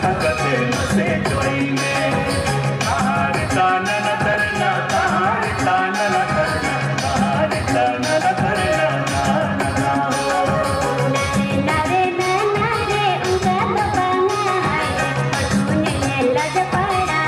थकते नसे जोई में तार तानन करना तार तानन करना तार तानन करना ना ना नरे नरे उनका बना है तूने लज पड़ा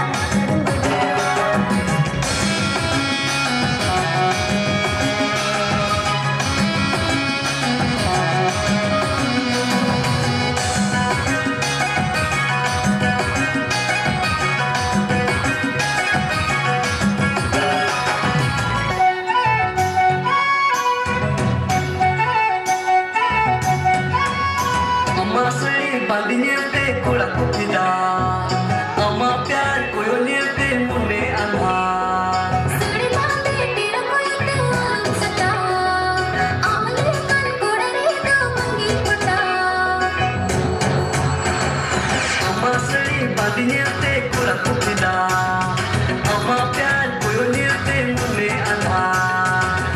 Bandinya te kula kupida, ama pyar koyo nirte mune anha. सुड़ी बांधे तेरा कोई तो सता आमले मन कोड़े तो मंगी पटा Ama sari bandinya te kula kupida, ama pyar koyo nirte mune anha.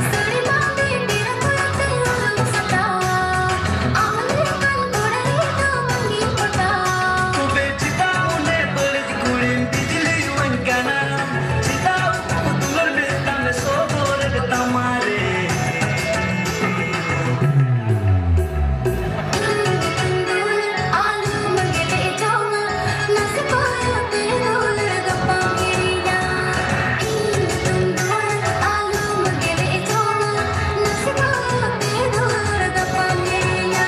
सुड़ी बांधे तेरा कोई तो सता आमले मन कोड़े तो मंगी पटा Kube cita une belit kulim bijli wankana, cita utulur betam sobor betamare. आलू मंगे बेचोंगा नसे पाया तेरोल गप्पा मेरिया आलू मंगे बेचोंगा नसे पाया तेरोल गप्पा मेरिया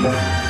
Thank you.